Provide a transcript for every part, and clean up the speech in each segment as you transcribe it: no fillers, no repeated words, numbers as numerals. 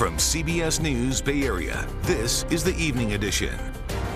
From CBS News Bay Area, this is the Evening Edition.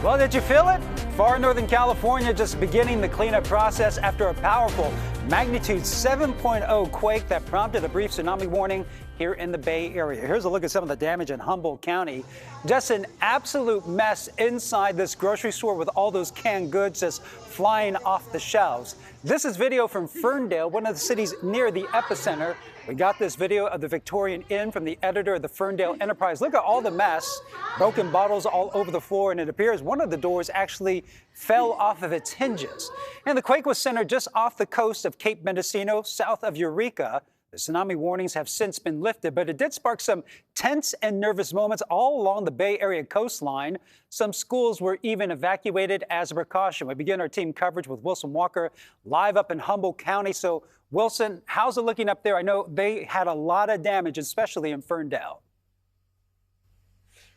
Well, did you feel it? Far Northern California just beginning the cleanup process after a powerful magnitude 7.0 quake that prompted a brief tsunami warning here in the Bay Area. Here's a look at some of the damage in Humboldt County. Just an absolute mess inside this grocery store with all those canned goods just flying off the shelves. This is video from Ferndale, one of the cities near the epicenter. We got this video of the Victorian Inn from the editor of the Ferndale Enterprise. Look at all the mess, broken bottles all over the floor, and it appears one of the doors actually fell off of its hinges. And the quake was centered just off the coast of Cape Mendocino, south of Eureka. The tsunami warnings have since been lifted, but it did spark some tense and nervous moments all along the Bay Area coastline. Some schools were even evacuated as a precaution. We begin our team coverage with Wilson Walker live up in Humboldt County. So, Wilson, how's it looking up there? I know they had a lot of damage, especially in Ferndale.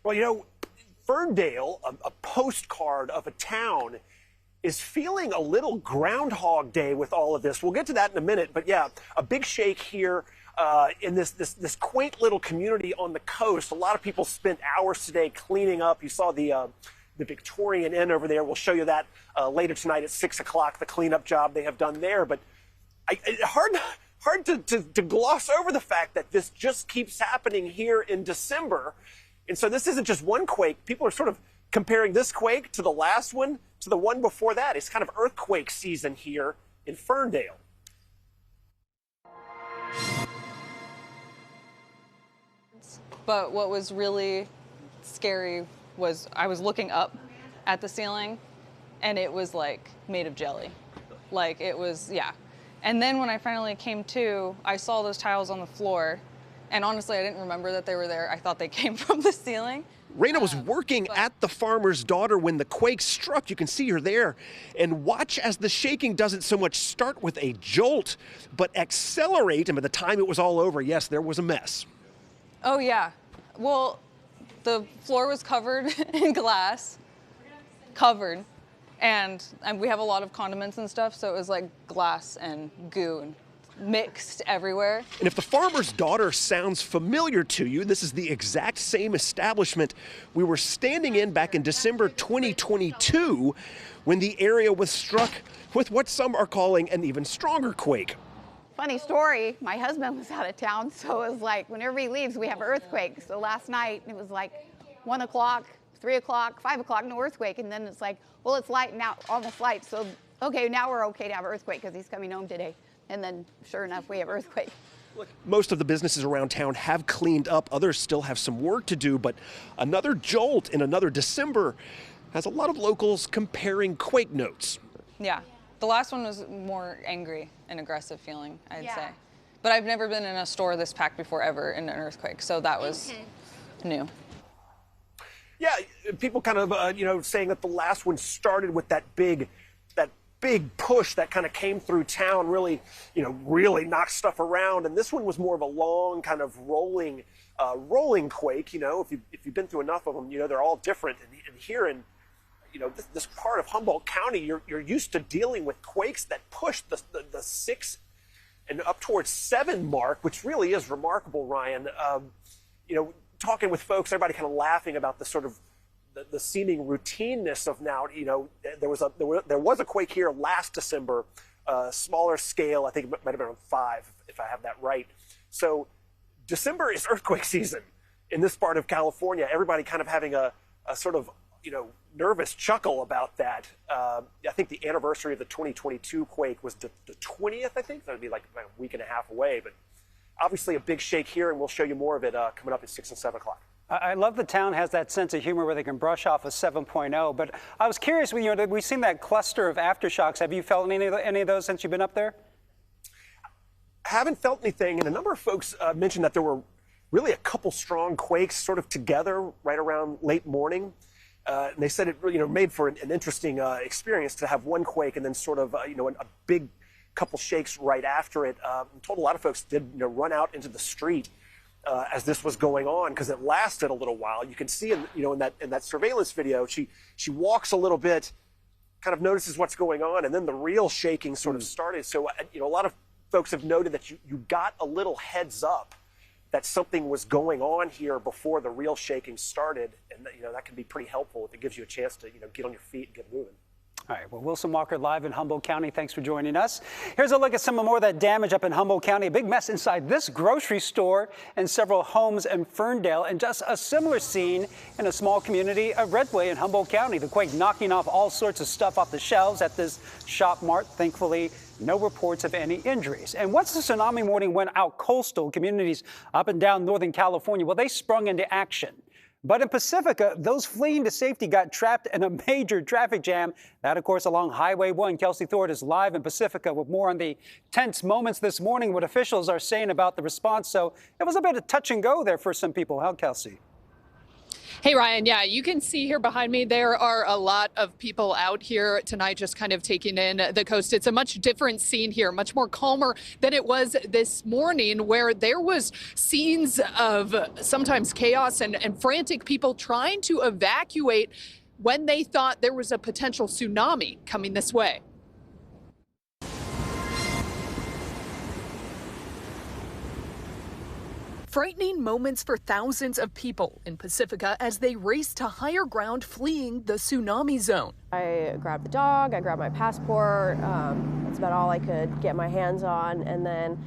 Well, you know, Ferndale, a postcard of a town, is feeling a little Groundhog Day with all of this. We'll get to that in a minute, but yeah, a big shake here in this quaint little community on the coast. A lot of people spent hours today cleaning up. You saw the Victorian Inn over there. We'll show you that later tonight at 6 o'clock, the cleanup job they have done there. But hard to gloss over the fact that this just keeps happening here in December. And so this isn't just one quake. People are sort of comparing this quake to the last one, to the one before that. It's kind of earthquake season here in Ferndale. But what was really scary was I was looking up at the ceiling and it was like made of jelly. Like it was, yeah. And then when I finally came to, I saw those tiles on the floor. And honestly, I didn't remember that they were there. I thought they came from the ceiling. Raina was working at the farmer's daughter when the quake struck. You can see her there. And watch as the shaking doesn't so much start with a jolt, but accelerate. And by the time it was all over, yes, there was a mess. Oh, yeah. Well, the floor was covered in glass, covered. And we have a lot of condiments and stuff, so it was like glass and goo and mixed everywhere. And if the farmer's daughter sounds familiar to you, this is the exact same establishment we were standing in back in December 2022 when the area was struck with what some are calling an even stronger quake. Funny story, my husband was out of town, so it was like whenever he leaves, we have an earthquake. So last night it was like 1 o'clock, 3 o'clock, 5 o'clock, no earthquake. And then it's like, well, it's light now, almost light. So, okay, now we're okay to have an earthquake because he's coming home today. And then, sure enough, we have earthquake. Look, most of the businesses around town have cleaned up. Others still have some work to do. But another jolt in another December has a lot of locals comparing quake notes. Yeah. The last one was more angry and aggressive feeling, I'd say. But I've never been in a store this packed before ever in an earthquake. So that was new. Yeah, people kind of, saying that the last one started with that big push that kind of came through town, really knocked stuff around. And this one was more of a long kind of rolling quake. If you've been through enough of them, they're all different. And here in, this part of Humboldt County, you're used to dealing with quakes that push the 6 and up towards 7 mark, which really is remarkable, Ryan. Talking with folks, everybody kind of laughing about the sort of the seeming routineness of now. There was a quake here last December, smaller scale. I think it might have been around 5, if I have that right. So December is earthquake season in this part of California. Everybody kind of having a sort of nervous chuckle about that. I think the anniversary of the 2022 quake was the 20th. I think that would be like a week and a half away, but. Obviously a big shake here, and we'll show you more of it coming up at 6 and 7 o'clock. I love the town has that sense of humor where they can brush off a 7.0. But I was curious, we've seen that cluster of aftershocks. Have you felt any of those since you've been up there? Haven't felt anything, and a number of folks mentioned that there were really a couple strong quakes sort of together right around late morning. And they said it made for an interesting experience to have one quake and then sort of a big couple shakes right after it. Told a lot of folks did run out into the street as this was going on because it lasted a little while. You can see in that surveillance video, she walks a little bit, kind of notices what's going on, and then the real shaking sort of started. So a lot of folks have noted that you got a little heads up that something was going on here before the real shaking started, and that can be pretty helpful if it gives you a chance to get on your feet and get moving. All right, well, Wilson Walker live in Humboldt County. Thanks for joining us. Here's a look at some more of that damage up in Humboldt County. A big mess inside this grocery store and several homes in Ferndale, and just a similar scene in a small community of Redway in Humboldt County. The quake knocking off all sorts of stuff off the shelves at this shop mart. Thankfully, no reports of any injuries. And once the tsunami warning went out coastal, communities up and down Northern California, well, they sprung into action. But in Pacifica, those fleeing to safety got trapped in a major traffic jam. That, of course, along Highway 1. Kelsi Thorud is live in Pacifica with more on the tense moments this morning, what officials are saying about the response. So it was a bit of touch and go there for some people. How, Kelsi? Hey, Ryan. Yeah, you can see here behind me, there are a lot of people out here tonight just kind of taking in the coast. It's a much different scene here, much more calmer than it was this morning, where there was scenes of sometimes chaos and frantic people trying to evacuate when they thought there was a potential tsunami coming this way. Frightening moments for thousands of people in Pacifica as they race to higher ground fleeing the tsunami zone. I grabbed the dog, I grabbed my passport. That's about all I could get my hands on, and then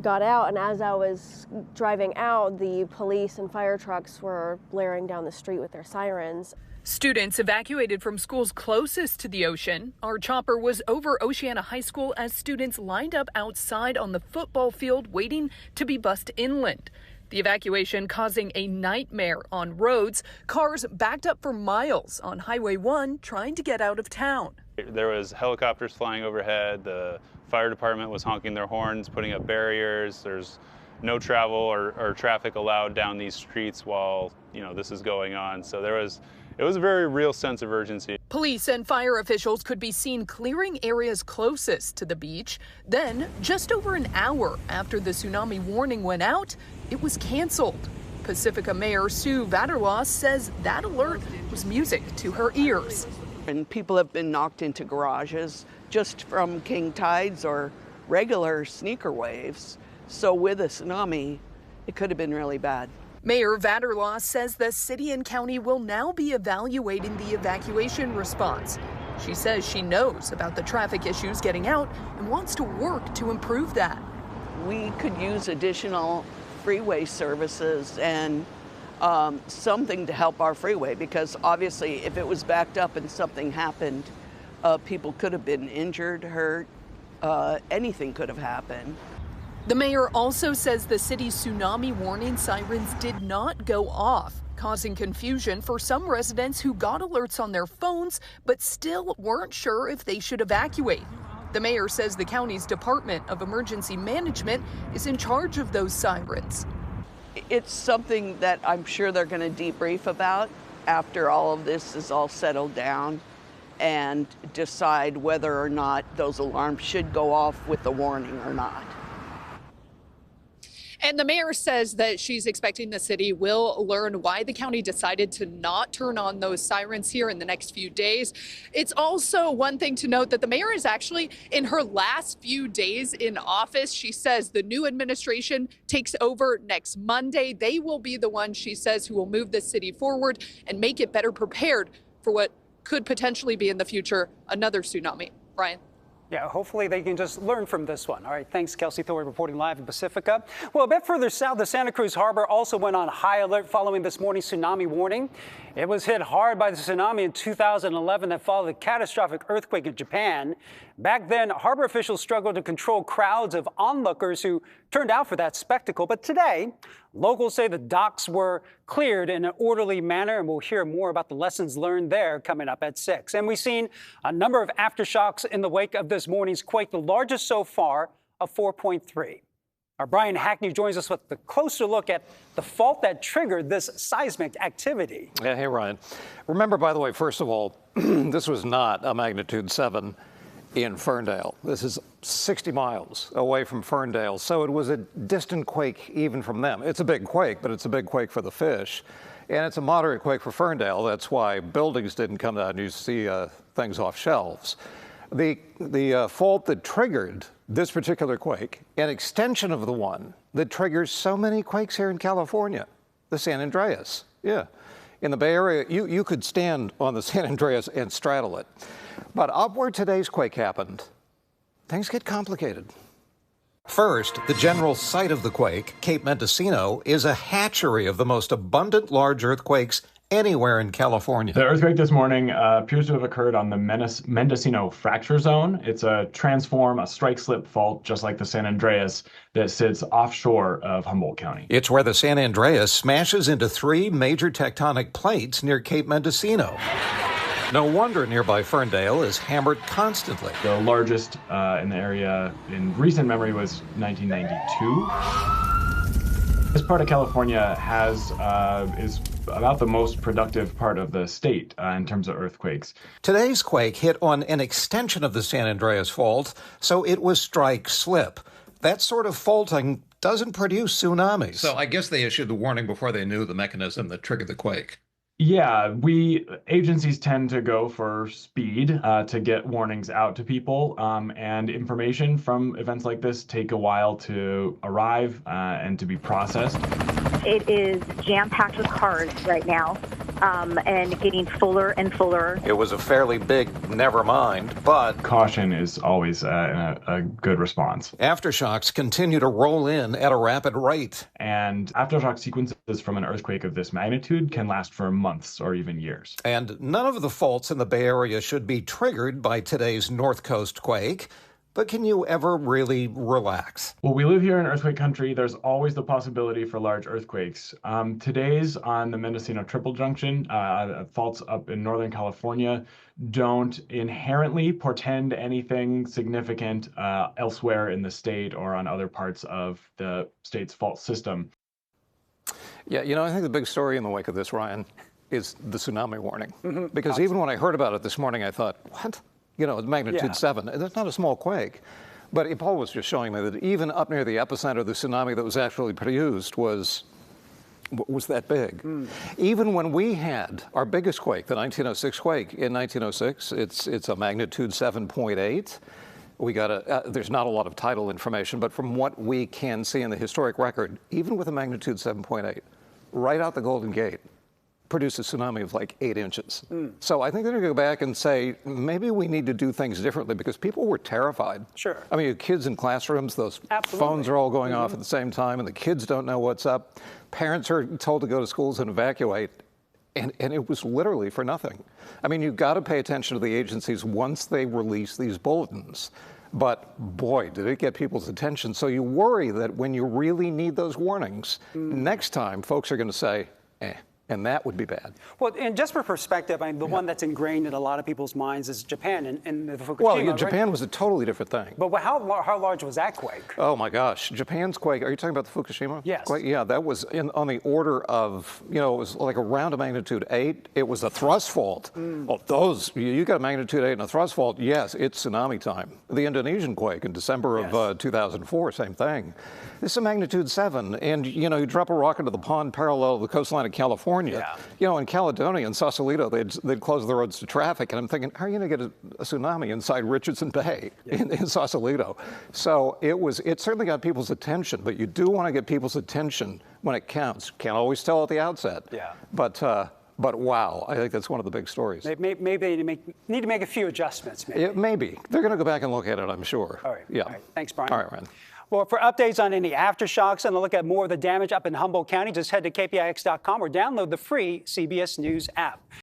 got out. And as I was driving out, the police and fire trucks were blaring down the street with their sirens. Students evacuated from schools closest to the ocean. Our chopper was over Oceana High School as students lined up outside on the football field waiting to be bussed inland. The evacuation causing a nightmare on roads. Cars backed up for miles on Highway 1 trying to get out of town. There was helicopters flying overhead. The fire department was honking their horns, putting up barriers. There's no travel or traffic allowed down these streets while this is going on. So it was a very real sense of urgency. Police and fire officials could be seen clearing areas closest to the beach. Then, just over an hour after the tsunami warning went out, it was canceled. Pacifica Mayor Sue Vaderloss says that alert was music to her ears. And people have been knocked into garages just from king tides or regular sneaker waves. So with a tsunami, it could have been really bad. Mayor Vaderloss says the city and county will now be evaluating the evacuation response. She says she knows about the traffic issues getting out and wants to work to improve that. We could use additional freeway services and something to help our freeway, because obviously if it was backed up and something happened, people could have been injured, hurt, anything could have happened. The mayor also says the city's tsunami warning sirens did not go off, causing confusion for some residents who got alerts on their phones but still weren't sure if they should evacuate. The mayor says the county's Department of Emergency Management is in charge of those sirens. It's something that I'm sure they're going to debrief about after all of this is all settled down and decide whether or not those alarms should go off with the warning or not. And the mayor says that she's expecting the city will learn why the county decided to not turn on those sirens here in the next few days. It's also one thing to note that the mayor is actually in her last few days in office. She says the new administration takes over next Monday. They will be the ones, she says, who will move the city forward and make it better prepared for what could potentially be in the future another tsunami. Brian. Yeah, hopefully they can just learn from this one. All right, thanks, Kelsi Thorud, reporting live in Pacifica. Well, a bit further south, the Santa Cruz Harbor also went on high alert following this morning's tsunami warning. It was hit hard by the tsunami in 2011 that followed a catastrophic earthquake in Japan. Back then, harbor officials struggled to control crowds of onlookers who turned out for that spectacle. But today, locals say the docks were cleared in an orderly manner, and we'll hear more about the lessons learned there coming up at 6. And we've seen a number of aftershocks in the wake of this morning's quake, the largest so far of 4.3. Our Brian Hackney joins us with a closer look at the fault that triggered this seismic activity. Yeah, hey, Ryan. Remember, by the way, first of all, this was not a magnitude 7 in Ferndale. This is 60 miles away from Ferndale, so it was a distant quake even from them. It's a big quake, but it's a big quake for the fish, and it's a moderate quake for Ferndale. That's why buildings didn't come down and you see things off shelves. The fault that triggered this particular quake, an extension of the one that triggers so many quakes here in California, the San Andreas. Yeah. In the Bay Area, you could stand on the San Andreas and straddle it. But up where today's quake happened, things get complicated. First, the general site of the quake, Cape Mendocino, is a hatchery of the most abundant large earthquakes anywhere in California. The earthquake this morning appears to have occurred on the Mendocino fracture zone. It's a strike-slip fault, just like the San Andreas, that sits offshore of Humboldt County. It's where the San Andreas smashes into 3 major tectonic plates near Cape Mendocino. No wonder nearby Ferndale is hammered constantly. The largest in the area in recent memory was 1992. This part of California is about the most productive part of the state in terms of earthquakes. Today's quake hit on an extension of the San Andreas fault, so it was strike-slip. That sort of faulting doesn't produce tsunamis. So I guess they issued the warning before they knew the mechanism that triggered the quake. Yeah, agencies tend to go for speed to get warnings out to people, and information from events like this take a while to arrive and to be processed. It is jam-packed with cars right now, and getting fuller and fuller. It was a fairly big never mind, but caution is always a good response. Aftershocks continue to roll in at a rapid rate. And aftershock sequences from an earthquake of this magnitude can last for months or even years. And none of the faults in the Bay Area should be triggered by today's North Coast quake. But can you ever really relax? Well, we live here in earthquake country. There's always the possibility for large earthquakes. Today's on the Mendocino Triple Junction, faults up in Northern California don't inherently portend anything significant elsewhere in the state or on other parts of the state's fault system. Yeah, I think the big story in the wake of this, Ryan, is the tsunami warning. Because even when I heard about it this morning, I thought, what? Magnitude 7. That's not a small quake. But Paul was just showing me that even up near the epicenter, the tsunami that was actually produced was that big. Even when we had our biggest quake, the 1906 quake, in 1906, it's a magnitude 7.8. We got there's not a lot of tidal information, but from what we can see in the historic record, even with a magnitude 7.8, right out the Golden Gate, produced a tsunami of like 8 inches. So I think they're going to go back and say, maybe we need to do things differently because people were terrified. Sure. I mean, kids in classrooms, those phones are all going off at the same time and the kids don't know what's up. Parents are told to go to schools and evacuate. And it was literally for nothing. I mean, you've got to pay attention to the agencies once they release these bulletins. But boy, did it get people's attention. So you worry that when you really need those warnings, next time folks are going to say, and that would be bad. Well, and just for perspective, I mean, the one that's ingrained in a lot of people's minds is Japan and the Fukushima. Well, yeah, Japan was a totally different thing. But how large was that quake? Oh my gosh, Japan's quake. Are you talking about the Fukushima? Yes. Quake? Yeah, that was on the order of, it was like around a magnitude 8. It was a thrust fault. Well, you got a magnitude 8 and a thrust fault. Yes, it's tsunami time. The Indonesian quake in December of 2004, same thing. This is a magnitude 7, and you drop a rock into the pond parallel to the coastline of California. In Caledonia and Sausalito, they'd close the roads to traffic, and I'm thinking, how are you going to get a tsunami inside Richardson Bay in Sausalito? So it certainly got people's attention, but you do want to get people's attention when it counts. Can't always tell at the outset. Yeah. But wow, I think that's one of the big stories. Maybe they need to make a few adjustments. Maybe. They're going to go back and look at it, I'm sure. All right. Yeah. All right. Thanks, Brian. All right, Ryan. Well, for updates on any aftershocks and a look at more of the damage up in Humboldt County, just head to KPIX.com or download the free CBS News app.